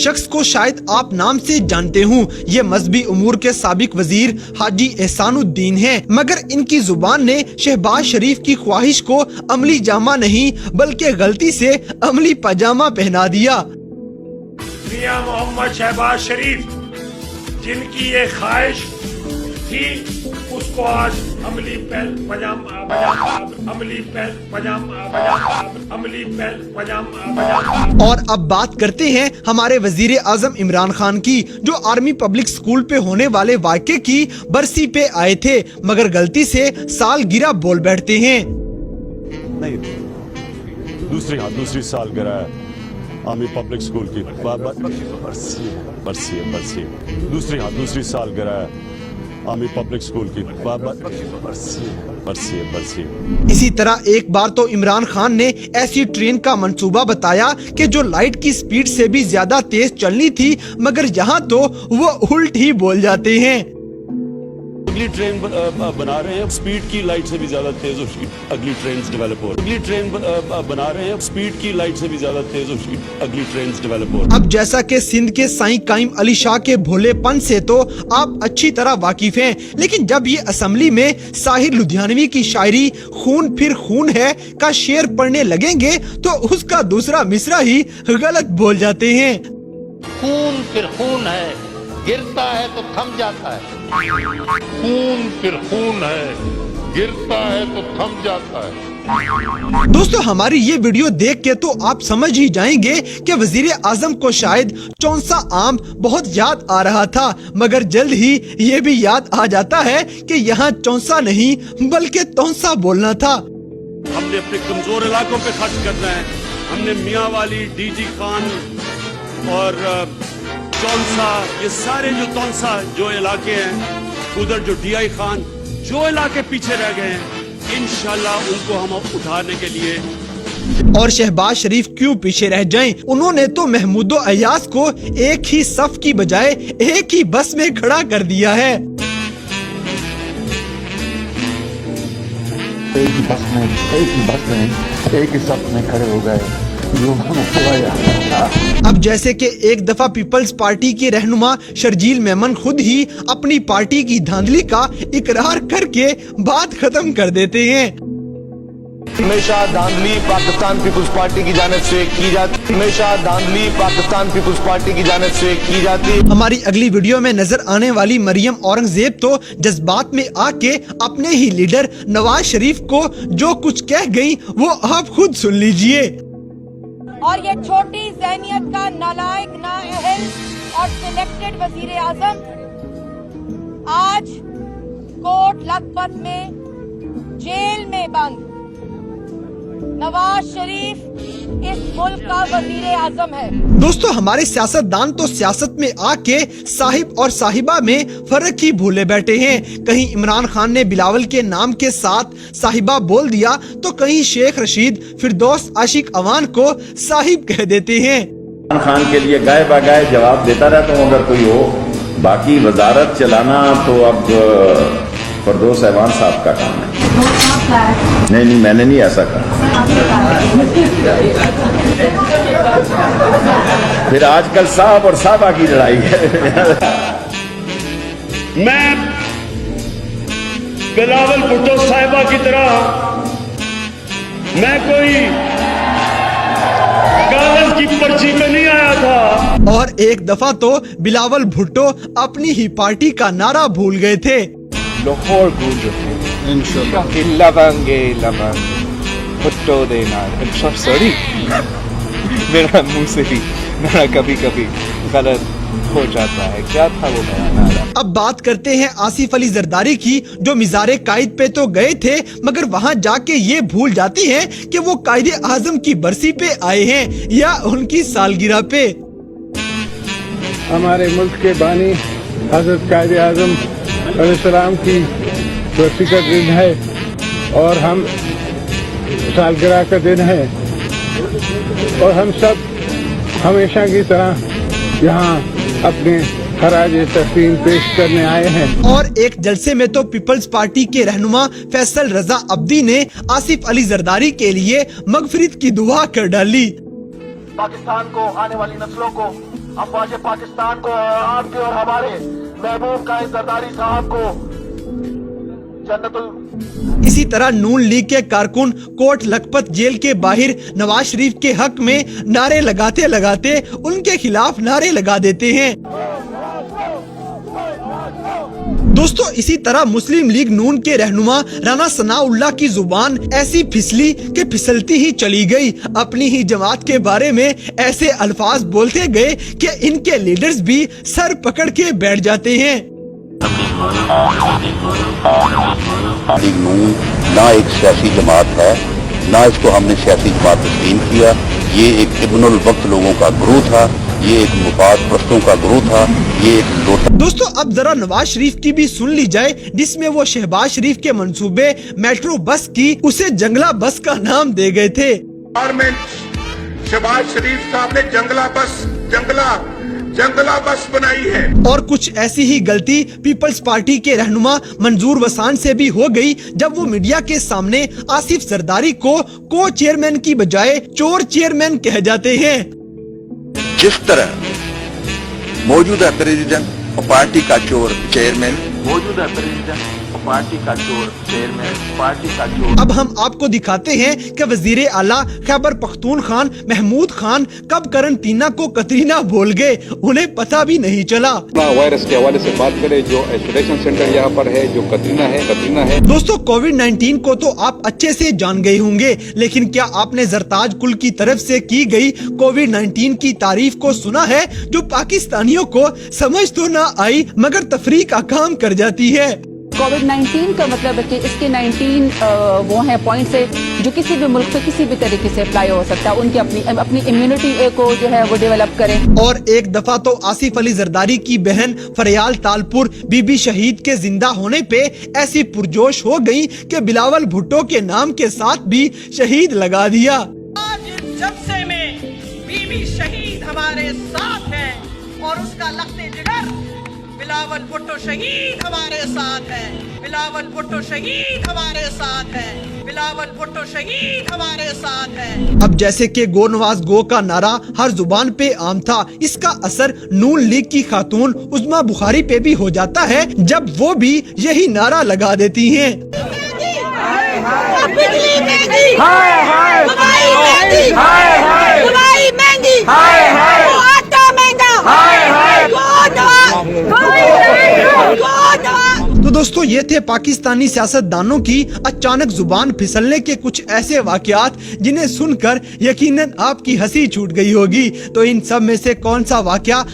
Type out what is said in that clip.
शख्स को शायद आप नाम से जानते हूँ। ये मजहबी उमूर के साबिक वजीर हाजी एहसानुद्दीन हैं, मगर इनकी जुबान ने शहबाज शरीफ की ख्वाहिश को अमली जामा नहीं बल्कि गलती से अमली पजामा पहना दिया। मियां मोहम्मद शहबाज शरीफ जिनकी ये ख्वाहिश थी उसको आज अमली पजामा। और अब बात करते हैं हमारे वजीर आजम इमरान खान की, जो आर्मी पब्लिक स्कूल पे होने वाले वाक़े की बरसी पे आए थे मगर गलती से सालगिरह बोल बैठते हैं। नहीं, दूसरी सालगिरह है आर्मी पब्लिक स्कूल की बरसी दूसरी सालगिरह है आर्मी पब्लिक स्कूल की बरसी। इसी तरह एक बार तो इमरान खान ने ऐसी ट्रेन का मंसूबा बताया कि जो लाइट की स्पीड से भी ज्यादा तेज चलनी थी, मगर यहाँ तो वो उल्ट ही बोल जाते हैं। अगली ट्रेन बना रहे हैं, स्पीड की लाइट से भी ज्यादा तेज उसकी अगली ट्रेन डेवलप हो रही है। अगली ट्रेन बना रहे हैं, स्पीड की लाइट से भी ज्यादा तेज उसकी अगली ट्रेन डेवलप हो रही है। अब जैसा कि सिंध के साईं काइम अली शाह के भोलेपन से तो आप अच्छी तरह वाकिफ हैं, लेकिन जब ये असेंबली में साहिर लुधियानवी की शायरी खून फिर खून है का शेर पढ़ने लगेंगे तो उसका दूसरा मिसरा ही गलत बोल जाते हैं। खून फिर खून है, गिरता है तो थम जाता है। खून फिर खून है, गिरता है तो थम जाता है। दोस्तों, हमारी ये वीडियो देख के तो आप समझ ही जाएंगे कि वजीर आजम को शायद चौंसा आम बहुत याद आ रहा था, मगर जल्द ही ये भी याद आ जाता है कि यहाँ चौंसा नहीं बल्कि तौंसा बोलना था। हमने अपने कमजोर इलाकों पे खर्च करना है। हमने मियाँ वाली, डीजी खान और चौंसा, ये सारे जो तौंसा जो इलाके हैं, उधर जो डीआई खान, जो इलाके पीछे रह गए हैं, इंशाल्लाह उनको हम उठाने के लिए। और शहबाज शरीफ क्यों पीछे रह जाएं? उन्होंने तो महमूदो अयाज को एक ही सफ की बजाय एक ही बस में खड़ा कर दिया है। एक ही सफ में खड़े हो गए। अब जैसे कि एक दफा पीपल्स पार्टी के रहनुमा शर्जील मेमन खुद ही अपनी पार्टी की धांधली का इकरार करके बात खत्म कर देते हैं। हमेशा धांधली पाकिस्तान पीपल्स पार्टी की जानिब से की जाती, हमेशा धांधली पाकिस्तान पीपल्स पार्टी की जानिब से की जाती। हमारी अगली वीडियो में नजर आने वाली मरियम औरंगजेब तो जज्बात में आके अपने ही लीडर नवाज शरीफ को जो कुछ कह गई वो आप खुद सुन लीजिए। और ये छोटी ज़हनियत का नालायक, नाअहल और सिलेक्टेड वजीर आजम आज कोट लखपत में जेल में बंद। नवाज शरीफ इस मुल्क का वजीर आजम है। दोस्तों, हमारे सियासतदान तो सियासत में आके साहिब और साहिबा में फर्क ही भूले बैठे हैं। कहीं इमरान खान ने बिलावल के नाम के साथ साहिबा बोल दिया तो कहीं शेख रशीद फिरदौस आशिक अवान को साहिब कह देते हैं। इमरान खान के लिए गाय बागाय जवाब देता रहता हूँ अगर कोई हो, बाकी वजारत चलाना तो अब फिरदौस अवान साहब का काम है। नहीं, मैंने नहीं ऐसा कहा। फिर आजकल साहब और साहबा की लड़ाई है। मैं बिलावल भुट्टो साहिबा की तरह मैं कोई कागज की पर्ची पे नहीं आया था। और एक दफा तो बिलावल भुट्टो अपनी ही पार्टी का नारा भूल गए थे। लाहौर भूल रहे भुट्टो देना। सॉरी, मेरा मुंह से भी मेरा कभी कभी गलत हो जाता है। क्या था वो नारा? अब बात करते हैं आसिफ अली जरदारी की, जो मिज़ारे कायद पे तो गए थे मगर वहाँ जाके ये भूल जाती हैं कि वो कायदे आजम की बरसी पे आए हैं या उनकी सालगिरह पे। हमारे मुल्क के बानी हजरत कायदे आजम अलैहिस्सलाम की बरसी का दिन है और हम सालगिरह का दिन है और हम सब हमेशा की तरह यहाँ अपने खराज तस्लीम पेश करने आए हैं। और एक जलसे में तो पीपल्स पार्टी के रहनुमा फैसल रजा अब्दी ने आसिफ अली जरदारी के लिए मगफिरत की दुआ कर डाली। पाकिस्तान को, आने वाली नस्लों को अफवाज पाकिस्तान को और आपके और हमारे महबूब कायद जरदारी साहब को जन्नतुल। इसी तरह नून लीग के कारकुन कोट लखपत जेल के बाहर नवाज शरीफ के हक में नारे लगाते लगाते उनके खिलाफ नारे लगा देते हैं। दोस्तों, इसी तरह मुस्लिम लीग नून के रहनुमा राना सनाउल्लाह की जुबान ऐसी फिसली कि फिसलती ही चली गई। अपनी ही जमात के बारे में ऐसे अल्फाज बोलते गए कि इनके लीडर्स भी सर पकड़ के बैठ जाते हैं। लीग नून ना एक सियासी जमात है, ना इसको हमने सियासी जमात तस्लीम किया। ये एक इब्नुल वक्त लोगों का ग्रुप था, ये एक मुफाद परस्तों का ग्रुप था, ये एक लोटा। दोस्तों, अब जरा नवाज शरीफ की भी सुन ली जाए, जिसमें वो शहबाज शरीफ के मंसूबे मेट्रो बस की उसे जंगला बस का नाम दे गए थे। शहबाज शरीफ साहब ने जंगला बस बनाई है। और कुछ ऐसी ही गलती पीपल्स पार्टी के रहनुमा मंजूर वसान से भी हो गई, जब वो मीडिया के सामने आसिफ जरदारी को को चेयरमैन की बजाय चोर चेयरमैन कह जाते हैं। जिस तरह मौजूदा प्रेसिडेंट और पार्टी का चोर चेयरमैन, मौजूदा प्रेसिडेंट और पार्टी का चोर चेयरमैन, पार्टी का चोर। अब हम आपको दिखाते हैं कि वजीर आला खैबर पख्तूनख्वा महमूद खान कब करंटीना को कतरीना बोल गए, उन्हें पता भी नहीं चला। वायरस के हवाले से बात करें, जो आइसोलेशन सेंटर यहाँ पर है, जो कतरीना है। दोस्तों, कोविड-19 को तो आप अच्छे से जान गए होंगे, लेकिन क्या आपने जरताज कुल की तरफ से की गई कोविड-19 की तारीफ को सुना है, जो पाकिस्तानियों को समझ तो ना आई मगर तफरीक का काम कर जाती है। कोविड-19 का मतलब है कि इसके 19 वो हैं पॉइंट्स है जो किसी भी मुल्क पे किसी भी तरीके से अप्लाई हो सकता है। उनकी अपनी इम्यूनिटी को जो है वो डेवलप करें। और एक दफा तो आसिफ अली जरदारी की बहन फरियाल तालपुर बीबी शहीद के जिंदा होने पे ऐसी पुरजोश हो गई कि बिलावल भुट्टो के नाम के साथ भी शहीद लगा दिया। आज इस जलसे में बीबी शहीद हमारे साथ है और उसका लख्ते जिगर बिलावल भुट्टो शहीद हमारे साथ है, बिलावल भुट्टो शहीद हमारे साथ है, बिलावल भुट्टो शहीद हमारे साथ है। अब जैसे कि गो नवाज गो का नारा हर जुबान पे आम था, इसका असर नून लीग की खातून उस्मा बुखारी पे भी हो जाता है, जब वो भी यही नारा लगा देती हैं। तो दोस्तों, ये थे पाकिस्तानी सियासतदानों की अचानक जुबान फिसलने के कुछ ऐसे वाकयात जिन्हें सुनकर यकीनन आपकी हंसी छूट गई होगी। तो इन सब में से कौन सा वाकया